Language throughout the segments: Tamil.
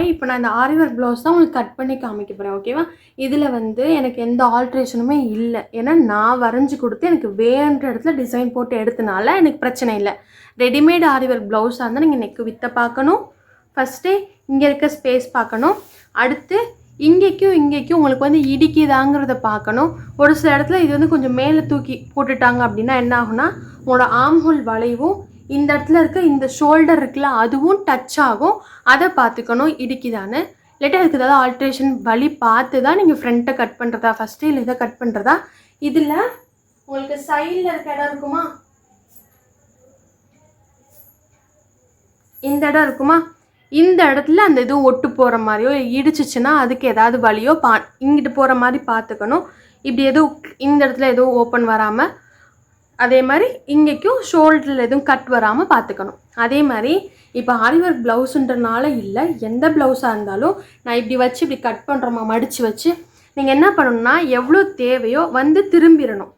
ஹாய், இப்போ நான் இந்த ஆரி ஒர்க் ப்ளவுஸ் தான் உங்களுக்கு கட் பண்ணி காமிக்க போகிறேன். ஓகேவா? இதில் வந்து எனக்கு எந்த ஆல்ட்ரேஷனுமே இல்லை. ஏன்னா நான் வரைஞ்சி கொடுத்து எனக்கு வேணுன்ற இடத்துல டிசைன் போட்டு எடுத்தனால எனக்கு பிரச்சனை இல்லை. ரெடிமேட் ஆரி ஒர்க் ப்ளவுஸாக இருந்தால் நீங்கள் நெக்கு வித்தை பார்க்கணும். ஃபஸ்ட்டு இங்கே இருக்க ஸ்பேஸ் பார்க்கணும். அடுத்து இங்கேக்கும் உங்களுக்கு வந்து இடிக்குதாங்கிறத பார்க்கணும். ஒரு சில இடத்துல இது வந்து கொஞ்சம் மேலே தூக்கி போட்டுட்டாங்க அப்படின்னா என்ன ஆகும்னா, உங்களோட ஆர்ம் ஹோல் வளைவும் இந்த இடத்துல இருக்க இந்த ஷோல்டர் இருக்குல்ல அதுவும் டச் ஆகும். அதை பார்த்துக்கணும் இடிக்குதான்னு. இல்லாட்டி அதுக்கு ஏதாவது ஆல்ட்ரேஷன் வழி பார்த்து தான் நீங்கள் ஃப்ரண்ட்டை கட் பண்ணுறதா ஃபஸ்ட்டு, இல்லை இதை கட் பண்ணுறதா. இதில் உங்களுக்கு சைடில் இருக்க இடம் இருக்குமா, இந்த இடம் இருக்குமா, இந்த இடத்துல அந்த இது ஒட்டு போகிற மாதிரியோ இடிச்சிச்சுன்னா அதுக்கு ஏதாவது வழியோ இங்கிட்டு போகிற மாதிரி பார்த்துக்கணும். இப்படி எதுவும் இந்த இடத்துல எதுவும் ஓப்பன் வராமல், அதே மாதிரி இங்கேக்கும் ஷோல்டரில் எதுவும் கட் வராமல் பார்த்துக்கணும். அதே மாதிரி இப்போ ஆரி ஒர்க் ப்ளவுஸுன்றனால இல்லை, எந்த ப்ளவுஸாக இருந்தாலும் நான் இப்படி வச்சு இப்படி கட் பண்ணுறோமா மடித்து வச்சு நீங்கள் என்ன பண்ணணும்னா எவ்வளோ தேவையோ வந்து திரும்பிடணும்.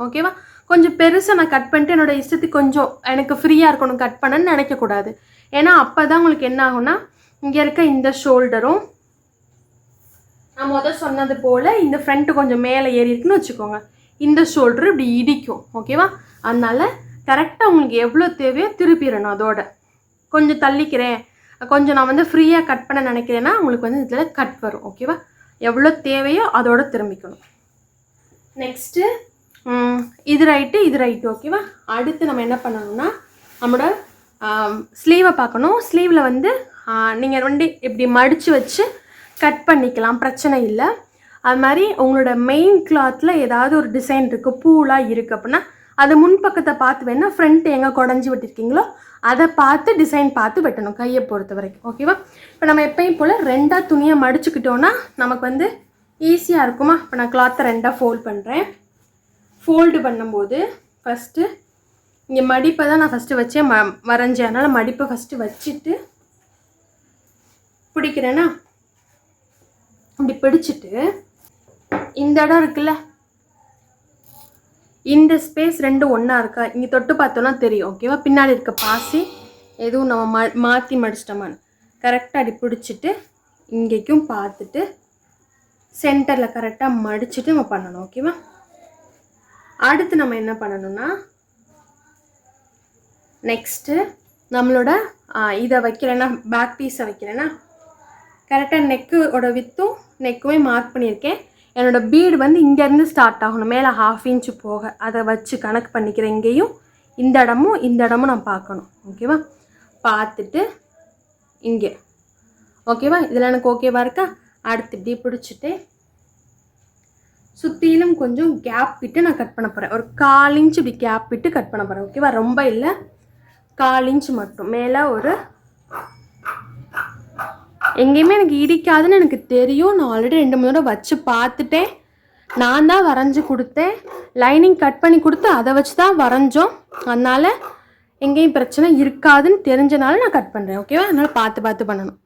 ஓகேவா? கொஞ்சம் பெருசாக நான் கட் பண்ணிட்டு என்னோடய இஷ்டத்துக்கு கொஞ்சம் எனக்கு ஃப்ரீயாக இருக்கணும் கட் பண்ணன்னு நினைக்கக்கூடாது. ஏன்னா அப்போ தான் உங்களுக்கு என்ன ஆகும்னா, இங்கே இருக்க இந்த ஷோல்டரும் நான் முதல் சொன்னது போல் இந்த ஃப்ரண்ட்டு கொஞ்சம் மேலே ஏறி இருக்குன்னு வச்சுக்கோங்க, இந்த ஷோல்டர் இப்படி இடிக்கும். ஓகேவா? அதனால் கரெக்டாக உங்களுக்கு எவ்வளோ தேவையோ திருப்பிடணும். அதோட கொஞ்சம் தள்ளிக்கிறேன், கொஞ்சம் நான் வந்து ஃப்ரீயாக கட் பண்ண நினைக்கிறேன்னா உங்களுக்கு வந்து இதில் கட் வரும். ஓகேவா? எவ்வளோ தேவையோ அதோட திரும்பிக்கணும். நெக்ஸ்ட்டு இது ரைட்டு. ஓகேவா? அடுத்து நம்ம என்ன பண்ணணும்னா நம்மளோட ஸ்லீவை பார்க்கணும். ஸ்லீவில் வந்து நீங்கள் ரெண்டு இப்படி மடித்து வச்சு கட் பண்ணிக்கலாம், பிரச்சனை இல்லை. அது மாதிரி உங்களோட மெயின் கிளாத்தில் ஏதாவது ஒரு டிசைன் இருக்குது, பூலாம் இருக்குது அப்படின்னா அது முன்பக்கத்தை பார்த்து வேணால் ஃப்ரண்ட் எங்கே குடஞ்சி வெட்டிருக்கீங்களோ அதை பார்த்து டிசைன் பார்த்து வெட்டணும் கையை பொறுத்த வரைக்கும். ஓகேவா? இப்போ நம்ம எப்பயும் போல் ரெண்டாக துணியை மடிச்சுக்கிட்டோன்னா நமக்கு வந்து ஈஸியாக இருக்குமா. இப்போ நான் கிளாத்தை ரெண்டாக ஃபோல்ட் பண்ணுறேன். ஃபோல்டு பண்ணும்போது ஃபஸ்ட்டு இங்கே மடிப்பை தான் நான் ஃபஸ்ட்டு வச்சேன் வரைஞ்சேன். அதனால் மடிப்பை ஃபஸ்ட்டு வச்சுட்டு பிடிக்கிறேன்னா அப்படி பிடிச்சிட்டு இந்த இடம் இருக்குல்ல, இந்த ஸ்பேஸ் ரெண்டும் ஒன்றா இருக்கா, இங்கே தொட்டு பார்த்தோன்னா தெரியும். ஓகேவா? பின்னாடி இருக்க பாசி எதுவும் நம்ம மாற்றி மடிச்சிட்டோமான்னு கரெக்டாக அப்படி பிடிச்சிட்டு இங்கேக்கும் பார்த்துட்டு சென்டரில் கரெக்டாக மடிச்சுட்டு நம்ம பண்ணணும். ஓகேவா? அடுத்து நம்ம என்ன பண்ணணும்னா நெக்ஸ்ட்டு நம்மளோட இதை வைக்கிறேன்னா பேக் பீஸை வைக்கிறேன்னா கரெக்டாக நெக்கோட வித்தும் நெக்குமே மார்க் பண்ணியிருக்கேன். என்னோடய பீடு வந்து இங்கேருந்து ஸ்டார்ட் ஆகணும், மேலே 1/2 இன்ச்சு போக. அதை வச்சு கணக்கு பண்ணிக்கிறேன். இங்கேயும் இந்த இடமும் நான் பார்க்கணும். ஓகேவா? பார்த்துட்டு இங்கே ஓகேவா? இதில் எனக்கு ஓகேவா இருக்கா? அடுத்து இப்படி பிடிச்சிட்டு சுற்றிலும் கொஞ்சம் கேப் விட்டு நான் கட் பண்ண போகிறேன். ஒரு 1/4 இன்ச்சு இப்படி கேப் விட்டு கட் பண்ண போகிறேன். ஓகேவா? ரொம்ப இல்லை, 1/4 இன்ச்சு மட்டும். மேலே ஒரு எங்கேயுமே எனக்கு இடிக்காதுன்னு எனக்கு தெரியும். நான் ஆல்ரெடி 2-3 தடவை வச்சு பார்த்துட்டேன். நான் தான் வரைஞ்சி கொடுத்தேன், லைனிங் கட் பண்ணி கொடுத்து அதை வச்சு தான் வரைஞ்சோம். அதனால் எங்கேயும் பிரச்சனை இருக்காதுன்னு தெரிஞ்சனால நான் கட் பண்ணுறேன். ஓகேவா? அதனால் பார்த்து பண்ணணும்.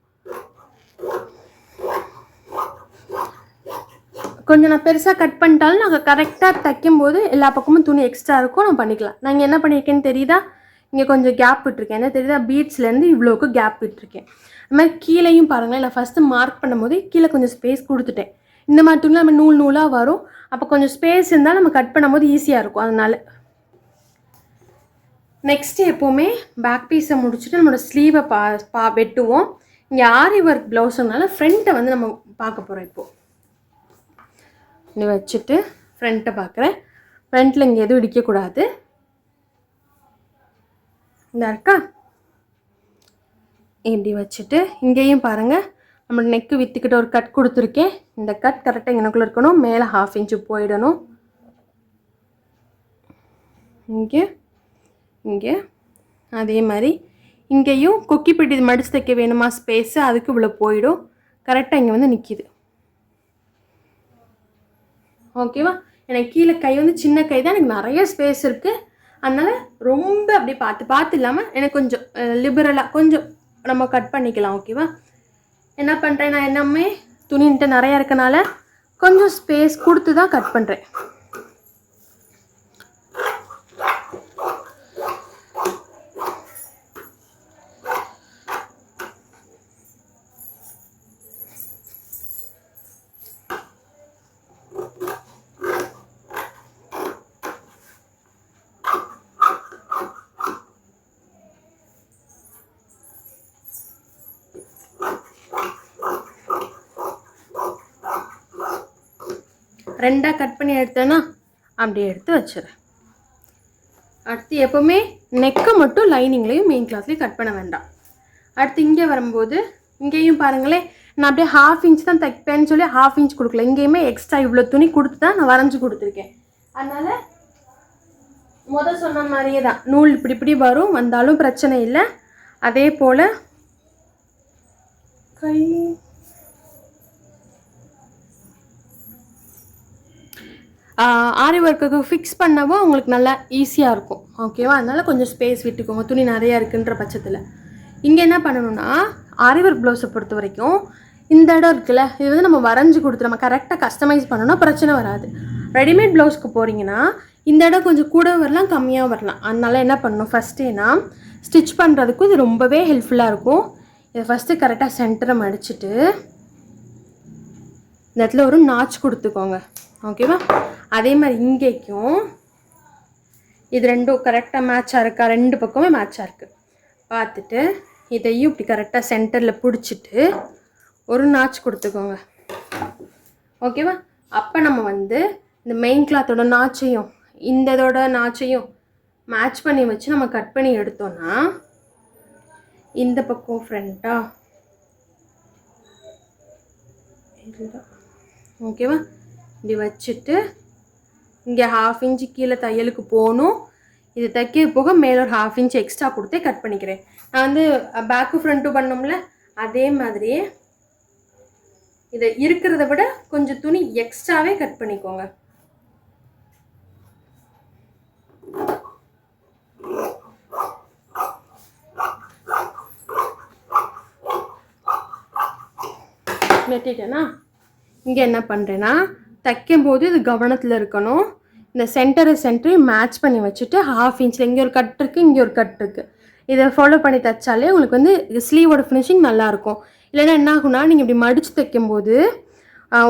கொஞ்சம் நான் பெருசாக கட் பண்ணிட்டாலும் நாங்கள் கரெக்டாக தைக்கும்போது எல்லா பக்கமும் துணி எக்ஸ்ட்ரா இருக்கும், நான் பண்ணிக்கலாம். நான் இங்கே என்ன பண்ணியிருக்கேன்னு தெரியுதா? இங்கே கொஞ்சம் கேப் விட்டுருக்கேன். என்ன தெரியுதா? பீட்ஸ்லேருந்து இவ்வளோக்கு கேப் விட்டுருக்கேன். அது மாதிரி கீழேயும் பாருங்களேன், நான் ஃபஸ்ட்டு மார்க் பண்ணும்போது கீழே கொஞ்சம் ஸ்பேஸ் கொடுத்துட்டேன். இந்த மாதிரி துணி நம்ம நூலாக வரும், அப்போ கொஞ்சம் ஸ்பேஸ் இருந்தால் நம்ம கட் பண்ணும்போது ஈஸியாக இருக்கும். அதனால் நெக்ஸ்ட்டு எப்போவுமே பேக் பீஸை முடிச்சுட்டு நம்மளோட ஸ்லீவை வெட்டுவோம். இங்கே ஆரி ஒர்க் ப்ளவுஸுனால ஃப்ரண்ட்டை வந்து நம்ம பார்க்க போகிறோம். இப்போது இப்படி வச்சுட்டு ஃப்ரண்ட்டை பார்க்குறேன். ஃப்ரண்ட்டில் இங்கே எதுவும் இடிக்கக்கூடாது. இந்த இருக்கா, இப்படி வச்சுட்டு இங்கேயும் பாருங்கள் நம்ம நெக்கு விற்றுக்கிட்ட ஒரு கட் கொடுத்துருக்கேன். இந்த கட் கரெக்டாக எனக்குள்ளே இருக்கணும், மேலே 1/2 இன்ச்சு போயிடணும். இங்கே அதே மாதிரி இங்கேயும் கொக்கி பிடி மடித்து தைக்க வேணுமா ஸ்பேஸு, அதுக்கு இவ்வளோ போயிடும். கரெக்டாக இங்கே வந்து நிற்கிது. ஓகேவா? எனக்கு கீழே கை வந்து சின்ன கை தான், எனக்கு நிறைய ஸ்பேஸ் இருக்குது. அதனால் ரொம்ப அப்படி பார்த்து இல்லாமல் எனக்கு கொஞ்சம் லிபரலாக கொஞ்சம் நம்ம கட் பண்ணிக்கலாம். ஓகேவா? என்ன பண்ணுறேன், நான் என்னமே துணின்ட்டு நிறையா இருக்கனால கொஞ்சம் ஸ்பேஸ் கொடுத்து தான் கட் பண்ணுறேன். 2ஆக கட் பண்ணி எடுத்தேன்னா அப்படியே எடுத்து வச்சிடுறேன். அடுத்து எப்போவுமே நெக்கை மட்டும் லைனிங்லேயும் மெயின் கிளாத்லேயும் கட் பண்ண வேண்டாம். அடுத்து இங்கே வரும்போது இங்கேயும் பாருங்களேன், நான் அப்படியே 1/2 இன்ச் தான் தைப்பேன்னு சொல்லி 1/2 இன்ச் கொடுக்கல. இங்கேயுமே எக்ஸ்ட்ரா இவ்வளோ துணி கொடுத்து தான் நான் வரைஞ்சி கொடுத்துருக்கேன். அதனால் சொன்ன மாதிரியே தான் நூல் இப்படி வரும், வந்தாலும் பிரச்சனை இல்லை. அதே போல் கை ஆரி ஒர்க்குக்கு ஃபிக்ஸ் பண்ணவோ உங்களுக்கு நல்லா ஈஸியாக இருக்கும். ஓகேவா? அதனால் கொஞ்சம் ஸ்பேஸ் விட்டுக்கோங்க துணி நிறையா இருக்குன்ற பட்சத்தில். இங்கே என்ன பண்ணணும்னா ஆரி ஒர்க் ப்ளவுஸை பொறுத்த வரைக்கும் இந்த இடம் இருக்குல்ல, இது வந்து நம்ம வரைஞ்சி கொடுத்து நம்ம கரெக்டாக கஸ்டமைஸ் பண்ணோன்னா பிரச்சனை வராது. ரெடிமேட் ப்ளவுஸ்க்கு போகிறீங்கன்னா இந்த இடம் கொஞ்சம் கூட வரலாம், கம்மியாக வரலாம். அதனால் என்ன பண்ணணும், ஃபஸ்ட்டேனா ஸ்டிச் பண்ணுறதுக்கும் இது ரொம்பவே ஹெல்ப்ஃபுல்லாக இருக்கும். இதை ஃபஸ்ட்டு கரெக்டாக சென்டரை மடிச்சுட்டு இந்த இடத்துல ஒரு நாச் கொடுத்துக்கோங்க. ஓகேவா? அதே மாதிரி இங்கேக்கும் இது ரெண்டும் கரெக்டாக மேட்சாக இருக்கா, 2 பக்கமே மேட்சாக இருக்குது பார்த்துட்டு இதையும் இப்படி கரெக்டாக சென்டரில் பிடிச்சிட்டு ஒரு நாச் கொடுத்துக்கோங்க. ஓகேவா? அப்போ நம்ம வந்து இந்த மெயின் கிளாத்தோட நாச்சையும் இந்த இதோட நாச்சையும் மேட்ச் பண்ணி வச்சு நம்ம கட் பண்ணி எடுத்தோன்னா இந்த பக்கம் ஃப்ரண்ட்டாக இதுதான். ஓகேவா? இப்படி வச்சுட்டு இங்கே 1/2 இன்ச்சு கீழே தையலுக்கு போகணும். இது தைக்க போக மேலே ஒரு 1/2 இன்ச் எக்ஸ்ட்ரா கொடுத்தே கட் பண்ணிக்கிறேன். நான் வந்து பேக்கு ஃப்ரண்ட்டும் பண்ணோம்ல, அதே மாதிரியே இதை இருக்கிறத விட கொஞ்சம் துணி எக்ஸ்ட்ராவே கட் பண்ணிக்கோங்க. வெட்டிட்டேன்னா இங்கே என்ன பண்ணுறேன்னா தைக்கும்போது இது கவனத்தில் இருக்கணும். இந்த சென்டரை மேட்ச் பண்ணி வச்சுட்டு 1/2 இன்ச்சில் இங்கே ஒரு கட் இருக்குது, இங்கே ஒரு கட் இருக்குது. இதை ஃபாலோ பண்ணி தைச்சாலே உங்களுக்கு வந்து ஸ்லீவோட ஃபினிஷிங் நல்லாயிருக்கும். இல்லைன்னா என்ன ஆகுனா நீங்கள் இப்படி மடித்து தைக்கும்போது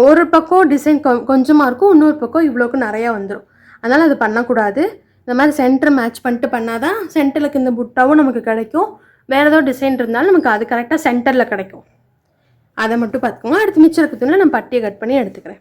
ஒரு பக்கம் டிசைன் கொஞ்சமாக இருக்கும், இன்னொரு பக்கம் இவ்வளோக்கு நிறையா வந்துடும். அதனால் அது பண்ணக்கூடாது. இந்த மாதிரி சென்டரை மேட்ச் பண்ணிட்டு பண்ணால் தான் சென்டருக்கு இந்த புட்டாவும் நமக்கு கிடைக்கும். வேறு ஏதோ டிசைன் இருந்தாலும் நமக்கு அது கரெக்டாக சென்டரில் கிடைக்கும். அதை மட்டும் பார்த்துக்கோங்க. அடுத்து மிச்சம் இருக்க துணியில் நான் பட்டியை கட் பண்ணி எடுத்துக்கிறேன்.